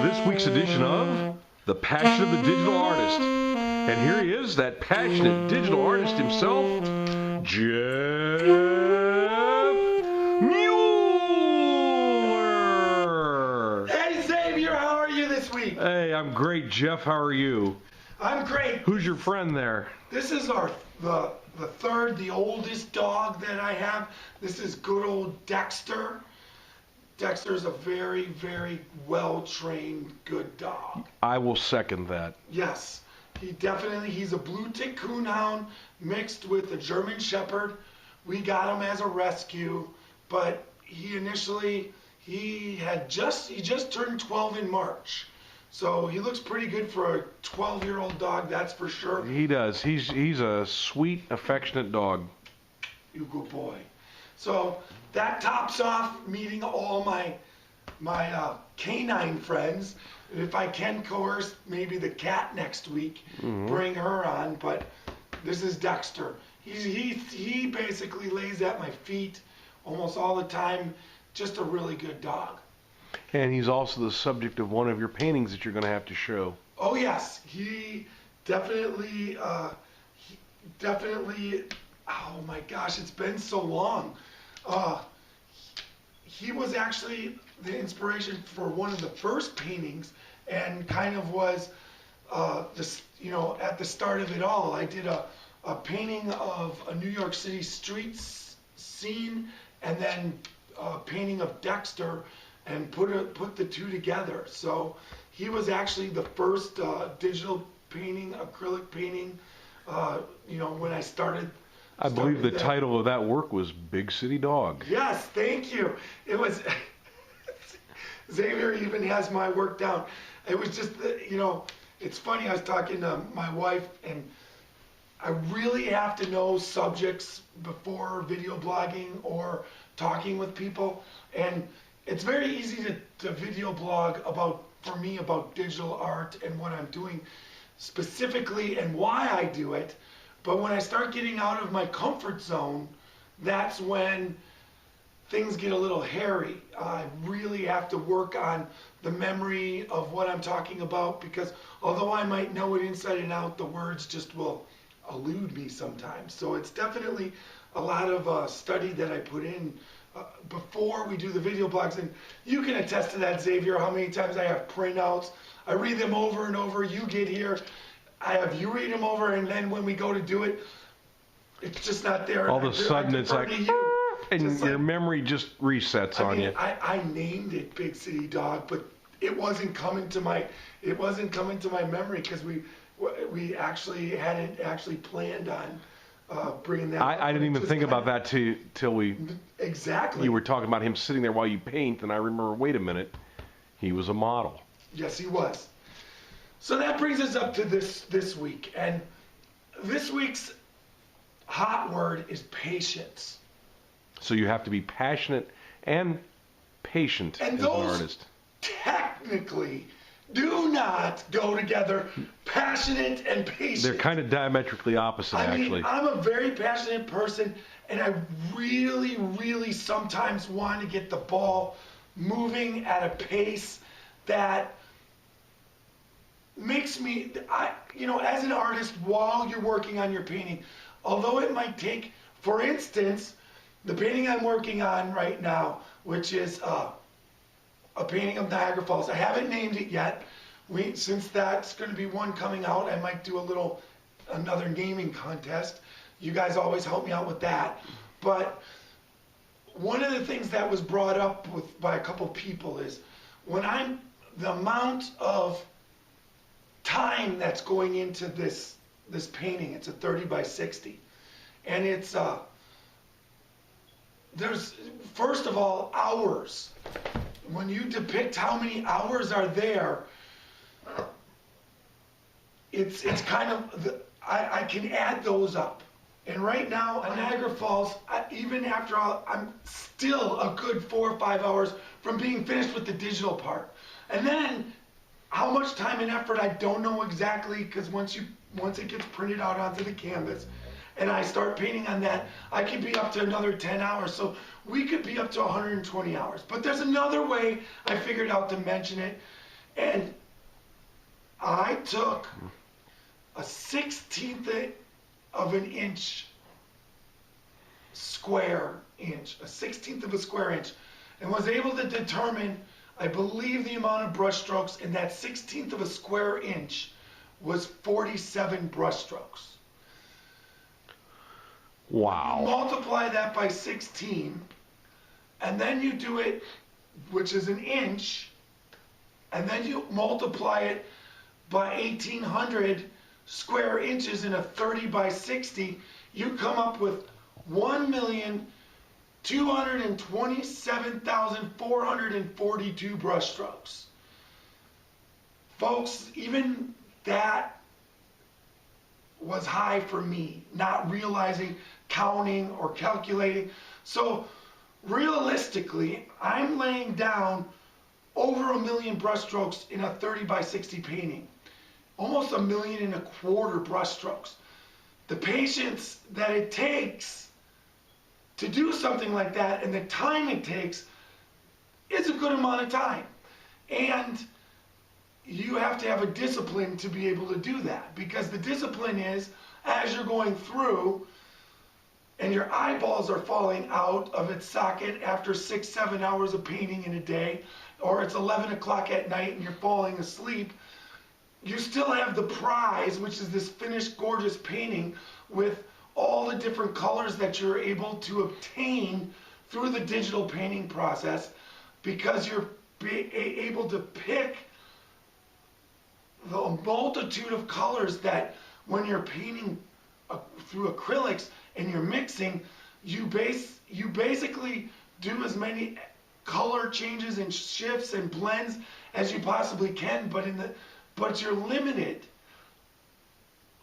this week's edition of The Passion of the Digital Artist. And here he is, that passionate digital artist himself, Jeff Mueller. Hey Xavier, how are you this week? Hey, I'm great, Jeff. How are you? I'm great. Who's your friend there? This is the third, the oldest dog that I have. This is good old Dexter. Dexter's a very, very well-trained, good dog. I will second that. Yes, he's a blue tick coonhound mixed with a German Shepherd. We got him as a rescue, but he just turned 12 in March. So he looks pretty good for a 12-year-old dog, that's for sure. He does. He's a sweet, affectionate dog. You good boy. So that tops off meeting all my canine friends. And if I can coerce maybe the cat next week, bring her on. But this is Dexter. He basically lays at my feet almost all the time. Just a really good dog. And he's also the subject of one of your paintings that you're going to have to show. Oh yes, he definitely. Oh my gosh, it's been so long. He was actually the inspiration for one of the first paintings, and kind of was at the start of it all. I did a painting of a New York City street scene, and then a painting of Dexter, and put the two together. So he was actually the first digital painting, acrylic painting. When I started. I believe the title of that work was Big City Dog. Yes, thank you. It was. Xavier even has my work down. It was just, it's funny. I was talking to my wife, and I really have to know subjects before video blogging or talking with people. And it's very easy to video blog for me about digital art and what I'm doing specifically and why I do it. But when I start getting out of my comfort zone, that's when things get a little hairy. I really have to work on the memory of what I'm talking about, because although I might know it inside and out, the words just will elude me sometimes. So it's definitely a lot of study that I put in before we do the video blogs. And you can attest to that, Xavier, how many times I have printouts. I read them over and over. You get here. I have you read them over, and then when we go to do it, it's just not there. All of a sudden, it's like, and your memory just resets on you. I named it Big City Dog, but it wasn't coming to my memory because we hadn't actually planned on bringing that. I didn't even think about that till we. Exactly. You were talking about him sitting there while you paint, and I remember. Wait a minute, he was a model. Yes, he was. So that brings us up to this week, and this week's hot word is patience. So you have to be passionate and patient as an artist. Technically do not go together. Passionate and patient. They're kind of diametrically opposite, actually. I'm a very passionate person, and I really, really sometimes want to get the ball moving at a pace that makes me, as an artist, while you're working on your painting, although it might take, for instance, the painting I'm working on right now, which is a painting of Niagara Falls. I haven't named it yet. Since that's going to be one coming out, I might do another naming contest. You guys always help me out with that. But one of the things that was brought up by a couple people is the amount of time that's going into this painting. It's a 30 by 60, and it's there's, first of all, hours. When you depict how many hours are there, it's kind of I can add those up. And right now, Niagara Falls, even after all, I'm still a good 4 or 5 hours from being finished with the digital part. And then how much time and effort, I don't know exactly, because once it gets printed out onto the canvas and I start painting on that, I could be up to another 10 hours. So we could be up to 120 hours. But there's another way I figured out to mention it, And I took a 1/16 of an inch square inch, a 1/16 of a square inch, and was able to determine, I believe, the amount of brush strokes in that 1/16 of a square inch was 47 brush strokes. Wow. Multiply that by 16, and then you do it, which is an inch, and then you multiply it by 1,800 square inches in a 30 by 60, you come up with 1,227,442 brush strokes. Folks, even that was high for me, not realizing, counting, or calculating. So realistically, I'm laying down over 1 million brush strokes in a 30 by 60 painting. Almost 1.25 million brush strokes. The patience that it takes to do something like that and the time it takes is a good amount of time. And you have to have a discipline to be able to do that, because the discipline is, as you're going through and your eyeballs are falling out of its socket after 6-7 hours of painting in a day, or it's 11 o'clock at night and you're falling asleep, you still have the prize, which is this finished gorgeous painting with all the different colors that you're able to obtain through the digital painting process, because you're able to pick the multitude of colors that when you're painting through acrylics and you're mixing, you basically do as many color changes and shifts and blends as you possibly can, but you're limited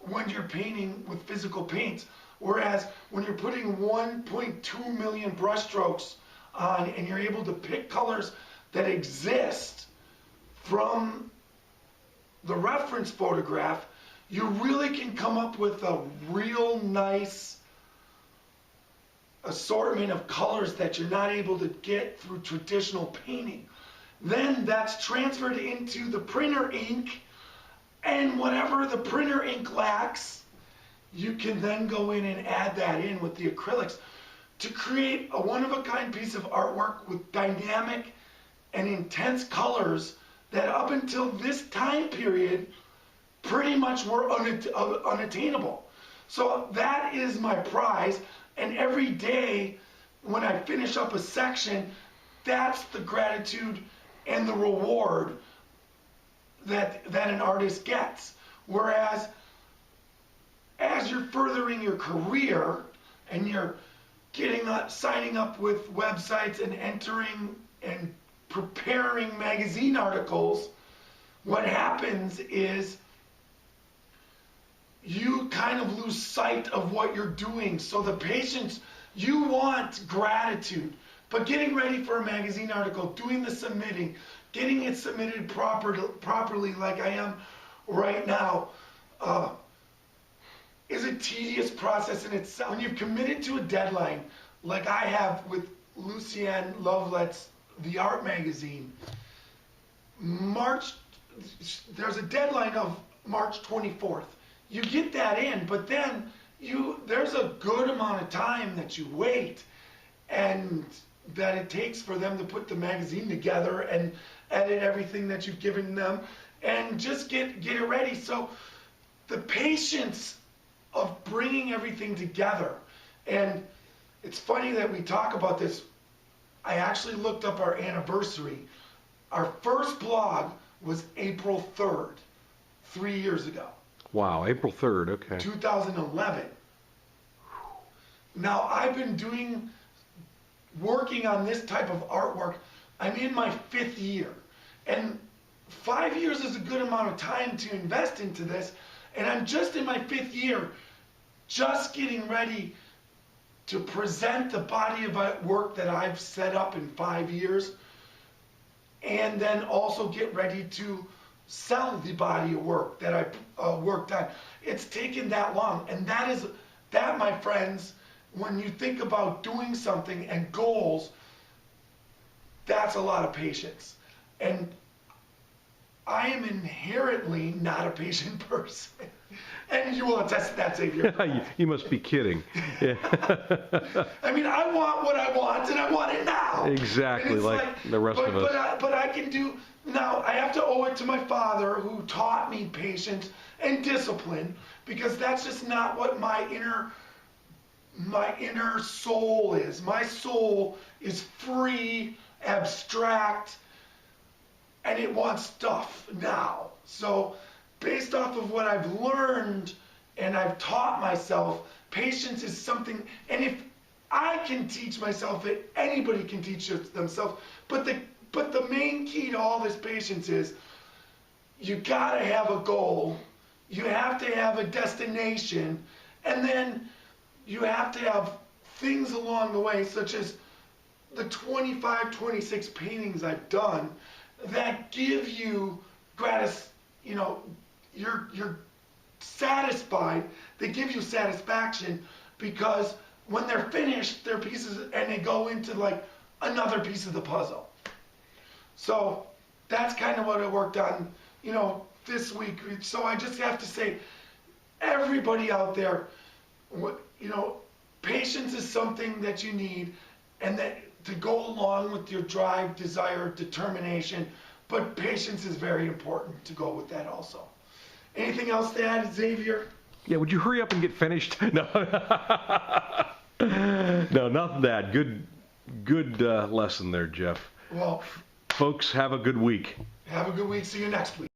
when you're painting with physical paints. Whereas when you're putting 1.2 million brush strokes on and you're able to pick colors that exist from the reference photograph, you really can come up with a real nice assortment of colors that you're not able to get through traditional painting. Then that's transferred into the printer ink, and whatever the printer ink lacks, you can then go in and add that in with the acrylics to create a one-of-a-kind piece of artwork with dynamic and intense colors that up until this time period pretty much were unattainable. So that is my prize, and every day when I finish up a section, that's the gratitude and the reward that an artist gets. Whereas as you're furthering your career and you're signing up with websites and entering and preparing magazine articles, what happens is you kind of lose sight of what you're doing. So the patience, you want gratitude, but getting ready for a magazine article, doing the submitting, getting it submitted properly like I am right now, is a tedious process in itself. When you've committed to a deadline, like I have with Lucienne Lovelet's The Art Magazine, there's a deadline of March 24th. You get that in, but then there's a good amount of time that you wait and that it takes for them to put the magazine together and edit everything that you've given them and just get it ready. So the patience of bringing everything together, and it's funny that we talk about this. I actually looked up our anniversary. Our first blog was April 3rd, 3 years ago. Wow, April 3rd, okay. 2011. Now, I've been working on this type of artwork. I'm in my 5th year. And 5 years is a good amount of time to invest into this. And I'm just in my 5th year, just getting ready to present the body of work that I've set up in 5 years. And then also get ready to sell the body of work that I worked on. It's taken that long. And that, my friends, when you think about doing something and goals, that's a lot of patience. And I am inherently not a patient person. And you will attest to that, Xavier. You must be kidding. Yeah. I mean, I want what I want, and I want it now. Exactly, like the rest of us. But I can do, now I have to owe it to my father who taught me patience and discipline, because that's just not what my inner soul is. My soul is free, abstract, and it wants stuff now. So based off of what I've learned and I've taught myself, patience is something, and if I can teach myself it, anybody can teach it themselves. But the main key to all this patience is you gotta have a goal, you have to have a destination, and then you have to have things along the way, such as the 25, 26 paintings I've done that give you you're satisfied, they give you satisfaction, because when they're finished, they're pieces and they go into like another piece of the puzzle. So that's kind of what I worked on, this week. So I just have to say, everybody out there, patience is something that you need, and that to go along with your drive, desire, determination, but patience is very important to go with that also. Anything else to add, Xavier? Yeah, would you hurry up and get finished? No. No, not that. Good lesson there, Jeff. Well, folks, have a good week. Have a good week. See you next week.